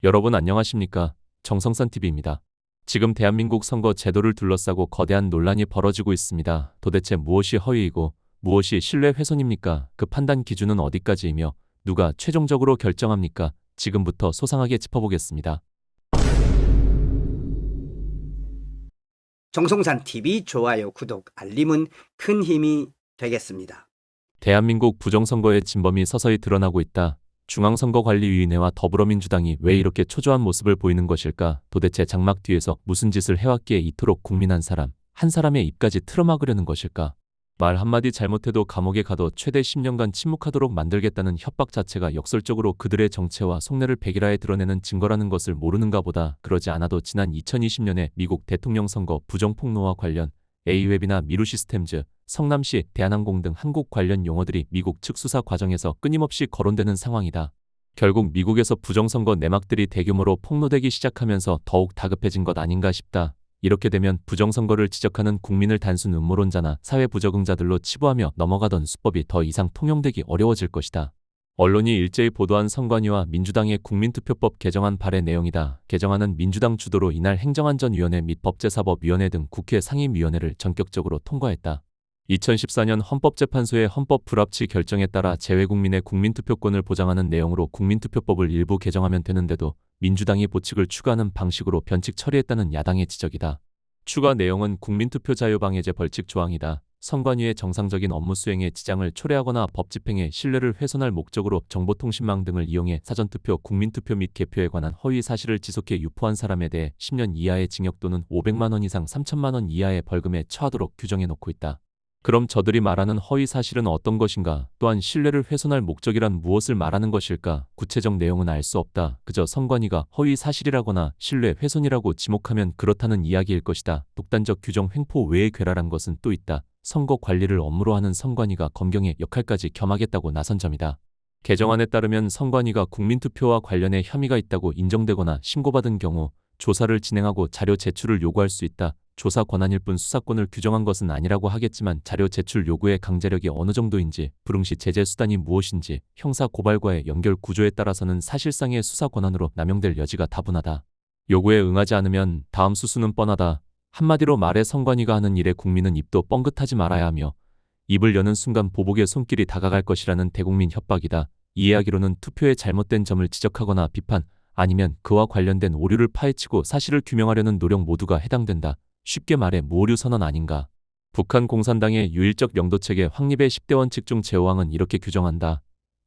여러분 안녕하십니까? 정성산TV입니다. 지금 대한민국 선거 제도를 둘러싸고 거대한 논란이 벌어지고 있습니다. 도대체 무엇이 허위이고 무엇이 신뢰 훼손입니까? 그 판단 기준은 어디까지이며 누가 최종적으로 결정합니까? 지금부터 소상하게 짚어보겠습니다. 정성산TV 좋아요, 구독, 알림은 큰 힘이 되겠습니다. 대한민국 부정선거의 진범이 서서히 드러나고 있다. 중앙선거관리위원회와 더불어민주당이 왜 이렇게 초조한 모습을 보이는 것일까? 도대체 장막 뒤에서 무슨 짓을 해왔기에 이토록 국민 한 사람의 입까지 틀어막으려는 것일까? 말 한마디 잘못해도 감옥에 가도 최대 10년간 침묵하도록 만들겠다는 협박 자체가 역설적으로 그들의 정체와 속내를 백일화에 드러내는 증거라는 것을 모르는가 보다. 그러지 않아도 지난 2020년에 미국 대통령 선거 부정폭로와 관련 A웹이나 미루시스템즈, 성남시, 대한항공 등 한국 관련 용어들이 미국 측 수사 과정에서 끊임없이 거론되는 상황이다. 결국 미국에서 부정선거 내막들이 대규모로 폭로되기 시작하면서 더욱 다급해진 것 아닌가 싶다. 이렇게 되면 부정선거를 지적하는 국민을 단순 음모론자나 사회 부적응자들로 치부하며 넘어가던 수법이 더 이상 통용되기 어려워질 것이다. 언론이 일제히 보도한 선관위와 민주당의 국민투표법 개정안 발의 내용이다. 개정안은 민주당 주도로 이날 행정안전위원회 및 법제사법위원회 등 국회 상임위원회를 전격적으로 통과했다. 2014년 헌법재판소의 헌법 불합치 결정에 따라 재외국민의 국민투표권을 보장하는 내용으로 국민투표법을 일부 개정하면 되는데도 민주당이 보칙을 추가하는 방식으로 변칙 처리했다는 야당의 지적이다. 추가 내용은 국민투표 자유방해제 벌칙 조항이다. 선관위의 정상적인 업무 수행에 지장을 초래하거나 법 집행의 신뢰를 훼손할 목적으로 정보통신망 등을 이용해 사전투표, 국민투표 및 개표에 관한 허위 사실을 지속해 유포한 사람에 대해 10년 이하의 징역 또는 500만 원 이상 3천만 원 이하의 벌금에 처하도록 규정해 놓고 있다. 그럼 저들이 말하는 허위 사실은 어떤 것인가? 또한 신뢰를 훼손할 목적이란 무엇을 말하는 것일까? 구체적 내용은 알 수 없다. 그저 선관위가 허위 사실이라거나 신뢰 훼손이라고 지목하면 그렇다는 이야기일 것이다. 독단적 규정 횡포 외에 괴랄한 것은 또 있다. 선거 관리를 업무로 하는 선관위가 검경의 역할까지 겸하겠다고 나선 점이다. 개정안에 따르면 선관위가 국민투표와 관련해 혐의가 있다고 인정되거나 신고받은 경우 조사를 진행하고 자료 제출을 요구할 수 있다. 조사 권한일 뿐 수사권을 규정한 것은 아니라고 하겠지만 자료 제출 요구의 강제력이 어느 정도인지, 불응시 제재 수단이 무엇인지, 형사 고발과의 연결 구조에 따라서는 사실상의 수사 권한으로 남용될 여지가 다분하다. 요구에 응하지 않으면 다음 수순은 뻔하다. 한마디로 말해 선관위가 하는 일에 국민은 입도 뻥긋하지 말아야 하며 입을 여는 순간 보복의 손길이 다가갈 것이라는 대국민 협박이다. 이해하기로는 투표에 잘못된 점을 지적하거나 비판, 아니면 그와 관련된 오류를 파헤치고 사실을 규명하려는 노력 모두가 해당된다. 쉽게 말해 무오류 선언 아닌가. 북한 공산당의 유일적 영도체계 확립의 10대 원칙 중 제5항은 이렇게 규정한다.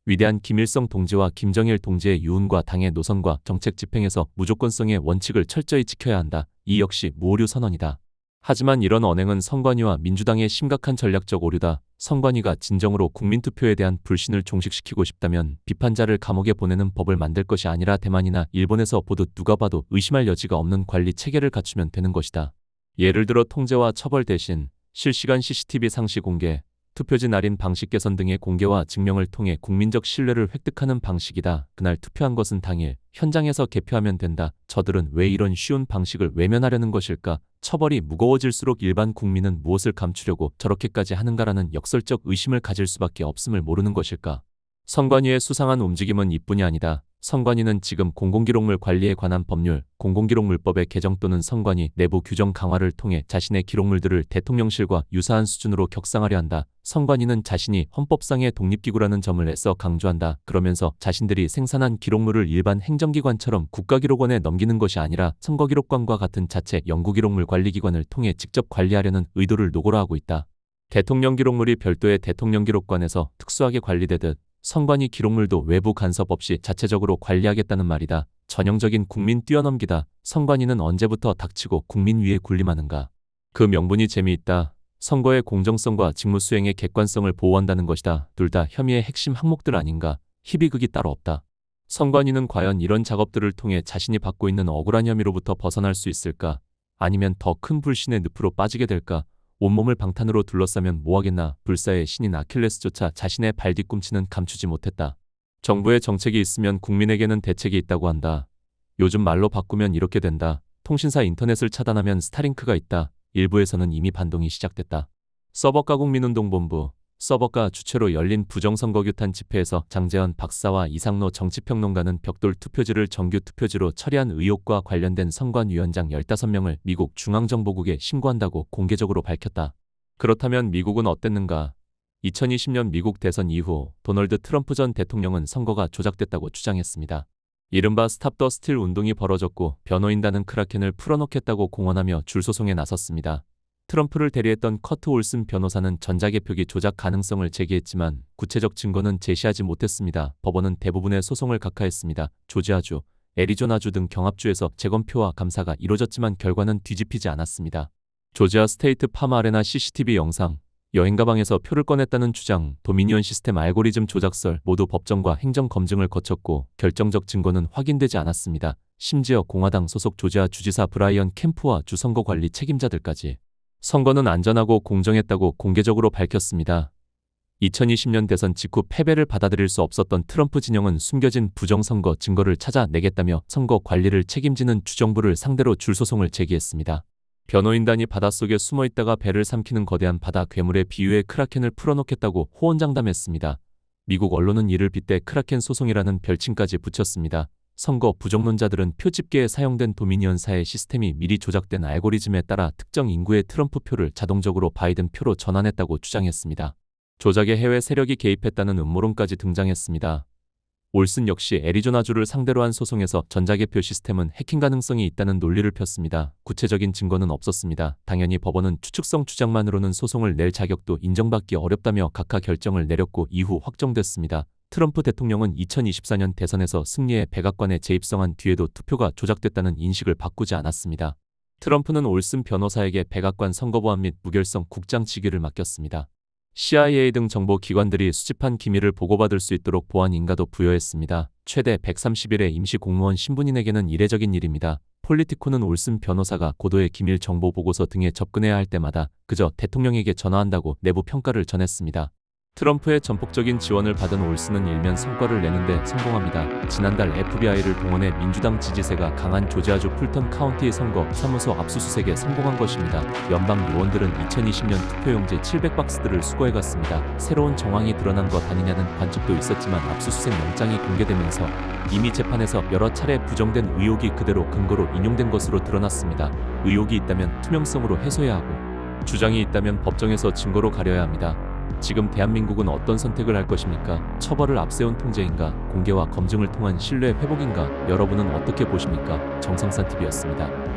위대한 김일성 동지와 김정일 동지의 유언과 당의 노선과 정책 집행에서 무조건성의 원칙을 철저히 지켜야 한다. 이 역시 무오류 선언이다. 하지만 이런 언행은 선관위와 민주당의 심각한 전략적 오류다. 선관위가 진정으로 국민투표에 대한 불신을 종식시키고 싶다면 비판자를 감옥에 보내는 법을 만들 것이 아니라 대만이나 일본에서 보듯 누가 봐도 의심할 여지가 없는 관리 체계를 갖추면 되는 것이다. 예를 들어 통제와 처벌 대신 실시간 CCTV 상시 공개, 투표지 날인 방식 개선 등의 공개와 증명을 통해 국민적 신뢰를 획득하는 방식이다. 그날 투표한 것은 당일 현장에서 개표하면 된다. 저들은 왜 이런 쉬운 방식을 외면하려는 것일까? 처벌이 무거워질수록 일반 국민은 무엇을 감추려고 저렇게까지 하는가라는 역설적 의심을 가질 수밖에 없음을 모르는 것일까? 선관위의 수상한 움직임은 이뿐이 아니다. 선관위는 지금 공공기록물 관리에 관한 법률, 공공기록물법의 개정 또는 선관위 내부 규정 강화를 통해 자신의 기록물들을 대통령실과 유사한 수준으로 격상하려 한다. 선관위는 자신이 헌법상의 독립기구라는 점을 애써 강조한다. 그러면서 자신들이 생산한 기록물을 일반 행정기관처럼 국가기록원에 넘기는 것이 아니라 선거기록관과 같은 자체 연구기록물 관리기관을 통해 직접 관리하려는 의도를 노골화 하고 있다. 대통령 기록물이 별도의 대통령기록관에서 특수하게 관리되듯 선관위 기록물도 외부 간섭 없이 자체적으로 관리하겠다는 말이다. 전형적인 국민 뛰어넘기다. 선관위는 언제부터 닥치고 국민 위에 군림하는가? 그 명분이 재미있다. 선거의 공정성과 직무 수행의 객관성을 보호한다는 것이다. 둘 다 혐의의 핵심 항목들 아닌가? 희비극이 따로 없다. 선관위는 과연 이런 작업들을 통해 자신이 받고 있는 억울한 혐의로부터 벗어날 수 있을까? 아니면 더 큰 불신의 늪으로 빠지게 될까? 온몸을 방탄으로 둘러싸면 뭐하겠나. 불사의 신인 아킬레스조차 자신의 발 뒤꿈치는 감추지 못했다. 정부의 정책이 있으면 국민에게는 대책이 있다고 한다. 요즘 말로 바꾸면 이렇게 된다. 통신사 인터넷을 차단하면 스타링크가 있다. 일부에서는 이미 반동이 시작됐다. 서버 가공민운동본부, 서버가 주최로 열린 부정선거 규탄 집회에서 장제원 박사와 이상로 정치평론가는 벽돌 투표지를 정규 투표지로 처리한 의혹과 관련된 선관위원장 15명을 미국 중앙정보국에 신고한다고 공개적으로 밝혔다. 그렇다면 미국은 어땠는가? 2020년 미국 대선 이후 도널드 트럼프 전 대통령은 선거가 조작됐다고 주장했습니다. 이른바 스탑 더 스틸 운동이 벌어졌고 변호인단은 크라켄을 풀어놓겠다고 공언하며 줄소송에 나섰습니다. 트럼프를 대리했던 커트 올슨 변호사는 전자개표기 조작 가능성을 제기했지만 구체적 증거는 제시하지 못했습니다. 법원은 대부분의 소송을 각하했습니다. 조지아주, 애리조나주 등 경합주에서 재검표와 감사가 이뤄졌지만 결과는 뒤집히지 않았습니다. 조지아 스테이트 팜 아레나 CCTV 영상, 여행 가방에서 표를 꺼냈다는 주장, 도미니언 시스템 알고리즘 조작설 모두 법정과 행정 검증을 거쳤고 결정적 증거는 확인되지 않았습니다. 심지어 공화당 소속 조지아 주지사 브라이언 캠프와 주 선거관리 책임자들까지 선거는 안전하고 공정했다고 공개적으로 밝혔습니다. 2020년 대선 직후 패배를 받아들일 수 없었던 트럼프 진영은 숨겨진 부정선거 증거를 찾아내겠다며 선거 관리를 책임지는 주정부를 상대로 줄소송을 제기했습니다. 변호인단이 바닷속에 숨어있다가 배를 삼키는 거대한 바다 괴물의 비유에 크라켄을 풀어놓겠다고 호언장담했습니다. 미국 언론은 이를 빗대 크라켄 소송이라는 별칭까지 붙였습니다. 선거 부정론자들은 표집계에 사용된 도미니언사의 시스템이 미리 조작된 알고리즘에 따라 특정 인구의 트럼프 표를 자동적으로 바이든 표로 전환했다고 주장했습니다. 조작에 해외 세력이 개입했다는 음모론까지 등장했습니다. 올슨 역시 애리조나주를 상대로 한 소송에서 전자개표 시스템은 해킹 가능성이 있다는 논리를 폈습니다. 구체적인 증거는 없었습니다. 당연히 법원은 추측성 주장만으로는 소송을 낼 자격도 인정받기 어렵다며 각하 결정을 내렸고 이후 확정됐습니다. 트럼프 대통령은 2024년 대선에서 승리해 백악관에 재입성한 뒤에도 투표가 조작됐다는 인식을 바꾸지 않았습니다. 트럼프는 올슨 변호사에게 백악관 선거보안 및 무결성 국장 직위를 맡겼습니다. CIA 등 정보기관들이 수집한 기밀을 보고받을 수 있도록 보안 인가도 부여했습니다. 최대 130일의 임시 공무원 신분인에게는 이례적인 일입니다. 폴리티코는 올슨 변호사가 고도의 기밀 정보 보고서 등에 접근해야 할 때마다 그저 대통령에게 전화한다고 내부 평가를 전했습니다. 트럼프의 전폭적인 지원을 받은 올슨은 일면 성과를 내는데 성공합니다. 지난달 FBI를 동원해 민주당 지지세가 강한 조지아주 풀턴 카운티 선거 사무소 압수수색에 성공한 것입니다. 연방 요원들은 2020년 투표용지 700박스들을 수거해갔습니다. 새로운 정황이 드러난 것 아니냐는 관측도 있었지만 압수수색 영장이 공개되면서 이미 재판에서 여러 차례 부정된 의혹이 그대로 근거로 인용된 것으로 드러났습니다. 의혹이 있다면 투명성으로 해소해야 하고 주장이 있다면 법정에서 증거로 가려야 합니다. 지금 대한민국은 어떤 선택을 할 것입니까? 처벌을 앞세운 통제인가? 공개와 검증을 통한 신뢰 회복인가? 여러분은 어떻게 보십니까? 정상산TV였습니다.